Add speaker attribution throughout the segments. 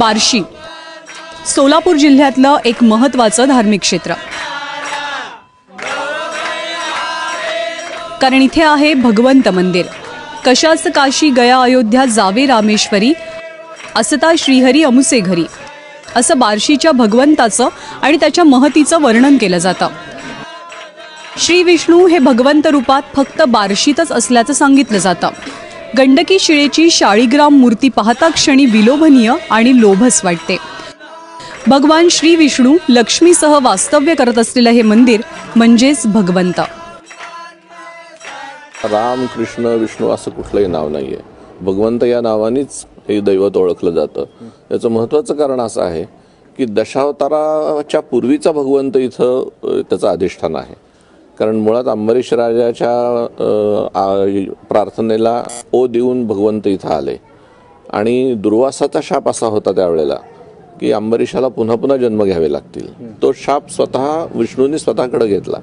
Speaker 1: बार्शी सोलापूर जिल्ह्यातलं एक महत्त्वाचं धार्मिक क्षेत्र, कारण इथे आहे भगवंत मंदिर। कशाच काशी गया अयोध्या जावे रामेश्वरी, असता श्रीहरी अमुसे घरी, असं बार्शीच्या भगवंताचं आणि त्याच्या महतीचं वर्णन केलं जातं। श्री विष्णू हे भगवंत रूपात फक्त बार्शीतच असल्याचं सांगितलं जातं। गंडकी शिळेची शाळीग्राम मूर्ती पाहता क्षणी विलोभनीय आणि लोभस वाटते। भगवान श्री विष्णू लक्ष्मीसह वास्तव्य करत असलेलं हे मंदिर म्हणजेच भगवंत।
Speaker 2: राम कृष्ण विष्णू असं कुठलंही नाव नाहीये, भगवंत या नावानेच हे दैवत ओळखलं जातं। याचं महत्त्वाचं कारण असं आहे की दशावताराच्या पूर्वीचा भगवंत इथं त्याचं अधिष्ठान आहे। कारण मुळात अंबरीश राजाच्या प्रार्थनेला ओ देऊन भगवंत इथं आले आणि दुर्वासाचा शाप असा होता त्यावेळेला की अंबरीशाला पुन्हा पुन्हा जन्म घ्यावे लागतील। तो शाप स्वतः विष्णूंनी स्वतःकडे घेतला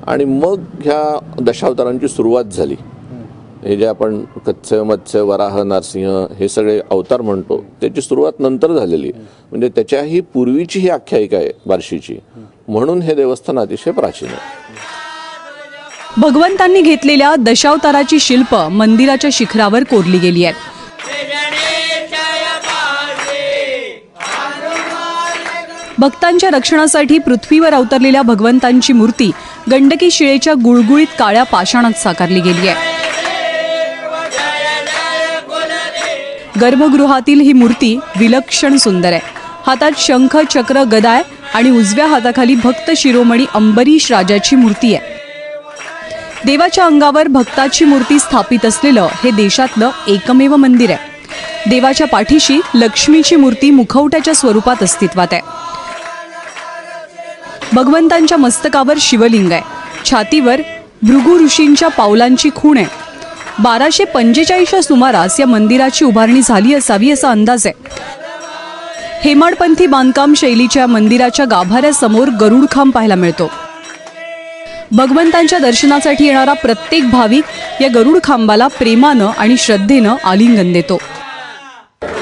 Speaker 2: आणि मग ह्या दशावतारांची सुरुवात झाली। हे जे आपण कत्स्य मत्स्य वराह नरसिंह हे सगळे अवतार म्हणतो त्याची सुरुवात नंतर झालेली, म्हणजे त्याच्याही पूर्वीची ही आख्यायिका आहे बार्शीची, म्हणून हे देवस्थान अतिशय प्राचीन आहे।
Speaker 1: भगवंतांनी घेतलेल्या दशावताराची शिल्प मंदिराच्या शिखरावर कोरली गेली आहेत। भक्तांच्या रक्षणासाठी पृथ्वीवर अवतरलेल्या भगवंतांची मूर्ती गंडकी शिळेच्या गुळगुळीत काळ्या पाषाणात साकारली गेली आहे। गर्भगृहातील ही मूर्ती विलक्षण सुंदर आहे। हातात शंख चक्र गदा आहे आणि उजव्या हाताखाली भक्त शिरोमणी अंबरीश राजाची मूर्ती आहे। देवाच्या अंगावर भक्ताची मूर्ती स्थापित असलेलं हे देशातलं एकमेव मंदिर आहे। देवाच्या पाठीशी लक्ष्मीची मूर्ती मुखवट्याच्या स्वरूपात अस्तित्वात आहे। भगवंतांच्या मस्तकावर शिवलिंग आहे। छातीवर भृगु ऋषींच्या पावलांची खूण आहे। 1245च्या सुमारास या मंदिराची उभारणी झाली असावी असा अंदाज आहे। हेमाडपंथी बांधकाम शैलीच्या मंदिराच्या गाभाऱ्यासमोर गरुडखांब पाहायला मिळतो। भगवंतांच्या दर्शनासाठी येणारा प्रत्येक भाविक या गरुड खांबाला प्रेमानं आणि श्रद्धेनं आलिंगन देतो।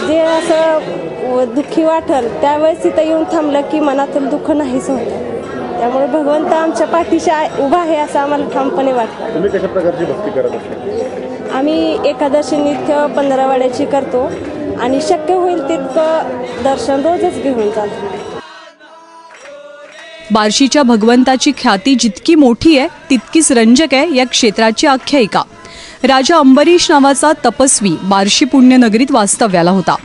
Speaker 3: जे असं दुःखी वाटल त्यावेळेस इथं येऊन थांबलं की मनातील दुःख नाहीच होतं। त्यामुळे भगवंत आमच्या पाठीशी उभा आहे असं आम्हाला ठामपणे वाटतं।
Speaker 4: तुम्ही कशा प्रकारची भक्ती करत असता?
Speaker 3: आम्ही एकादशी नित्य 15 वाड्याची करतो आणि शक्य होईल तितकं दर्शन रोजच घेऊन जातो।
Speaker 1: बार्शीच्या भगवंताची ख्याती जितकी मोठी आहे तितकीच रंजक आहे या क्षेत्राची आख्यायिका। राजा अंबरीश नावाचा तपस्वी बार्शी पुण्यनगरीत वास्तव्याला होता।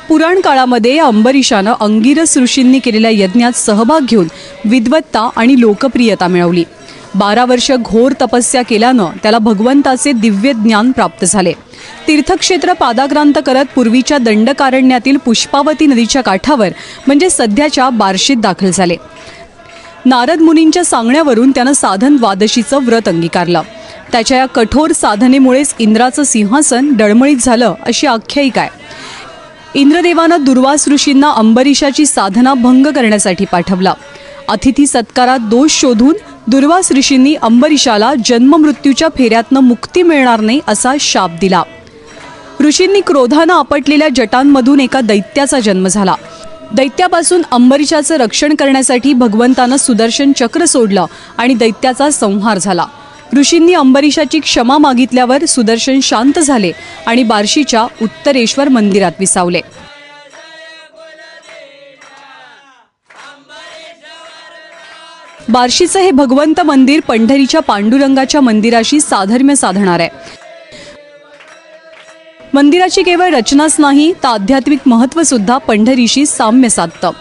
Speaker 1: पुराण काळामध्ये या अंबरीशानं अंगिरस ऋषींनी केलेल्या यज्ञात सहभाग घेऊन विद्वत्ता आणि लोकप्रियता मिळवली। 12 वर्ष घोर तपस्या केल्यानं त्याला भगवंताचे दिव्य ज्ञान प्राप्त झाले। तीर्थक्षेत्र पादाक्रांत करत पूर्वीच्या दंडकारण्यातील पुष्पावती नदीच्या काठावर म्हणजे सध्याच्या बार्शीत दाखल झाले। नारद मुनींच्या सांगण्यावरून त्यानं साधन द्वादशीचं व्रत अंगीकारलं। त्याच्या या कठोर साधनेमुळेच इंद्राचं सिंहासन डळमळीत झालं अशी आख्यायिका आहे। इंद्रदेवानं दुर्वास ऋषींना अंबरीशाची साधना भंग करण्यासाठी पाठवला। अतिथी सत्कारात दोष शोधून दुर्वास ऋषींनी अंबरीशाला जन्ममृत्यूच्या फेऱ्यातनं मुक्ती मिळणार नाही असा शाप दिला। ऋषींनी क्रोधानं आपटलेल्या जटांमधून एका दैत्याचा जन्म झाला। दैत्यापासून अंबरीशाचं रक्षण करण्यासाठी भगवंतानं सुदर्शन चक्र सोडलं आणि दैत्याचा संहार झाला। ऋषींनी अंबरीशाची क्षमा मागितल्यावर सुदर्शन शांत झाले आणि बार्शीच्या उत्तरेश्वर मंदिरात विसावले। बार्शीचं हे भगवंत मंदिर पंढरीच्या पांडुरंगाच्या मंदिराशी साधर्म्य साधणार आहे। मंदिराची केवळ रचनाच नाही तर आध्यात्मिक महत्त्व सुद्धा पंढरीशी साम्य साधतं।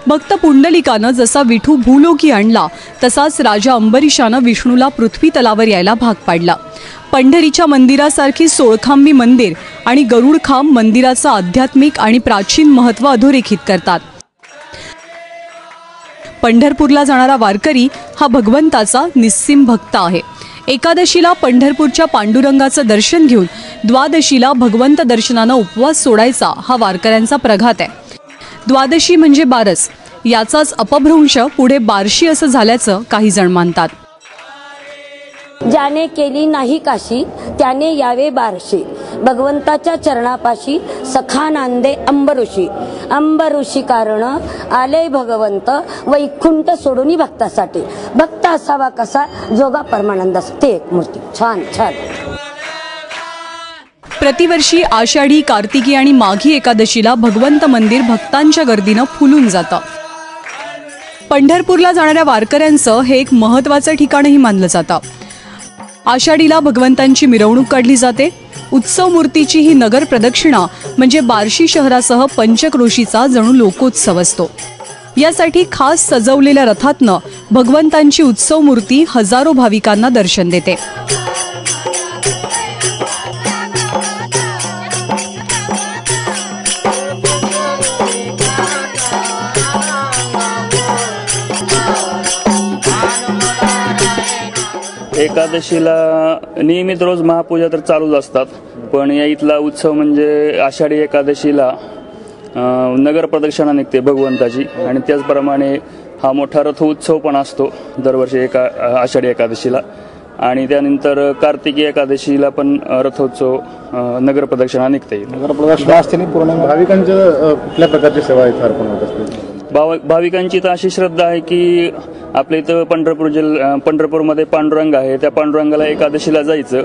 Speaker 1: भक्त पुंडलिकानं जसा विठू भूलोकी आणला तसाच राजा अंबरीशानं विष्णूला पृथ्वी तलावर यायला भाग पाडला। पंढरीच्या मंदिरासारखी सोळखांबी मंदिर आणि गरुडखांब मंदिराचं आध्यात्मिक आणि प्राचीन महत्त्व अधोरेखित करतात। पंढरपूरला जाणारा वारकरी हा भगवंताचा निस्सीम भक्त आहे। एकादशीला पंढरपूरच्या पांडुरंगाचं दर्शन घेऊन द्वादशीला भगवंत दर्शनानं उपवास सोडायचा हा वारकऱ्यांचा प्रघात आहे। द्वादशी म्हणजे बारस, याचाच अपभ्रंश पुढे बार्शी असं झाल्याचं काही जण मानतात।
Speaker 5: ज्याने केली नाही काशी त्याने यावे बारशी. भगवंताच्या चरणापाशी सखा नांदे अंबऋषी. अंबऋषी कारण आले भगवंत वैकुंठ सोडून भक्तासाठी. भक्त असावा कसा जोगा परमानंदास. ते एक मूर्ती छान छान.
Speaker 1: प्रतिवर्षी आषाढी, कार्तिकी आणि माघी एकादशीला भगवंत मंदिर भक्तांच्या गर्दीनं फुलून जातं. पंढरपूरला जाणाऱ्या वारकऱ्यांचं हे एक महत्त्वाचं ठिकाणही मानलं जातं. आषाढीला भगवंतांची मिरवणूक काढली जाते. उत्सव मूर्तीची ही नगर प्रदक्षिणा म्हणजे बार्शी शहरासह पंचक्रोशीचा जणू लोकोत्सव असतो. यासाठी खास सजवलेल्या रथातनं भगवंतांची उत्सव मूर्ती हजारो भाविकांना दर्शन देते.
Speaker 6: एकादशीला नियमित रोज महापूजा तर चालूच असतात, पण या इथला उत्सव म्हणजे आषाढी एकादशीला नगर प्रदक्षिणा निघते भगवंताची. आणि त्याचप्रमाणे हा मोठा रथ उत्सव पण असतो दरवर्षी आषाढी एकादशीला. आणि त्यानंतर कार्तिकी एकादशीला पण रथोत्सव नगर प्रदक्षिणा निघते.
Speaker 4: नगर प्रदक्षिणा असते पूर्ण भाविकांच्या कुठल्या प्रकारची सेवा इथे अर्पण होत असते?
Speaker 6: भाविकांची तर अशी श्रद्धा आहे की आपल्या इथं पंढरपूरमध्ये पांडुरंग आहे. त्या पांडुरंगाला एकादशीला जायचं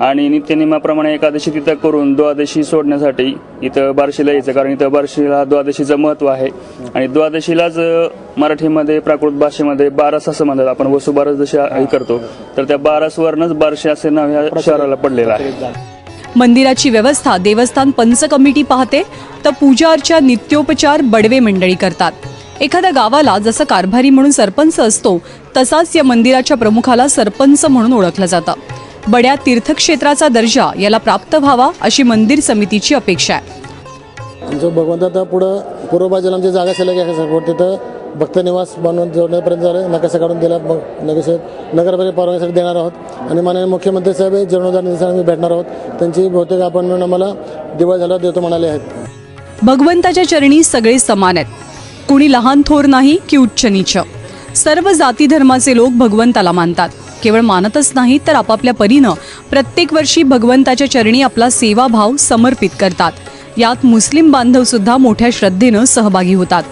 Speaker 6: आणि नित्यनियमाप्रमाणे एकादशी तिथं करून द्वादशी सोडण्यासाठी इथं बार्शीला यायचं. कारण इथं बार्शीला द्वादशीचं महत्त्व आहे. आणि द्वादशीलाच मराठीमध्ये प्राकृत भाषेमध्ये बारस असं म्हणतात आपण. वसुबारस जशी हे करतो तर त्या बारसवरनच बार्शी असे नाव ह्या शहराला पडलेलं आहे.
Speaker 1: मंदिराची व्यवस्था देवस्थान पंच कमिटी पाहते, तर पूजा अर्चा नित्योपचार बडवे मंडळी करतात. एखाद्या गावाला जसं कारभारी म्हणून सरपंच असतो तसाच या मंदिराच्या प्रमुखाला सरपंच म्हणून ओळखलं जातं. बड्या तीर्थक्षेत्राचा दर्जा याला प्राप्त व्हावा अशी मंदिर समितीची अपेक्षा आहे.
Speaker 7: जो भगवंता पुढं पूर्व बाजूला आमची जागा शिल्लक आहे, तिथं भक्त निवास बनवून जोडण्यापर्यंत झालं. नकाशा काढून दिला. नकाशा नगरपालिका परवानगीसाठी देणार आहोत. आणि माननीय मुख्यमंत्री साहेब जीर्णोद्धार निधीसाठी आम्ही भेटणार आहोत. त्यांची बहुतेक आपण मिळून आम्हाला दिवाळी झाल्यावर देतो म्हणाले आहेत.
Speaker 1: भगवंताच्या चरणी सगळे समान आहेत. कुणी लहान थोर नाही की उच्च नीच. सर्व जाती धर्माचे लोक भगवंताला मानतात. केवळ मानतच नाही तर आपापल्या परीनं प्रत्येक वर्षी भगवंताच्या चरणी आपला सेवाभाव समर्पित करतात. यात मुस्लिम बांधव सुद्धा मोठ्या श्रद्धेनं सहभागी होतात.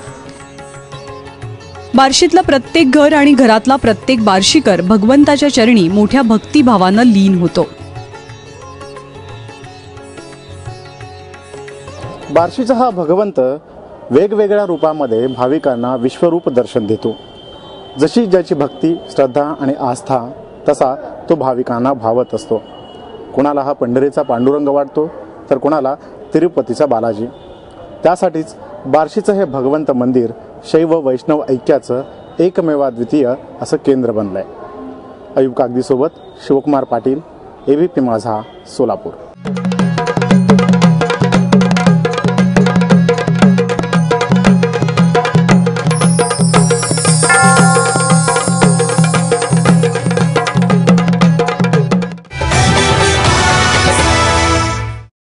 Speaker 1: बार्शीतलं प्रत्येक घर आणि घरातला प्रत्येक बार्शीकर भगवंताच्या चरणी मोठ्या भक्तिभावानं लीन होतो.
Speaker 4: बार्शीचा हा भगवंत वेगवेगळ्या रूपामध्ये भाविकांना विश्वरूप दर्शन देतो. जशी ज्याची भक्ती, श्रद्धा आणि आस्था तसा तो भाविकांना भावत असतो. कुणाला हा पंढरीचा पांडुरंग वाटतो तर कुणाला तिरुपतीचा बालाजी. त्यासाठीच बार्शीचं हे भगवंत मंदिर शैव वैष्णव ऐक्याचं एकमेवाद्वितीय असं केंद्र बनलंय. अयूब कागदीसोबत शिवकुमार पाटील, ABP माझा, सोलापूर.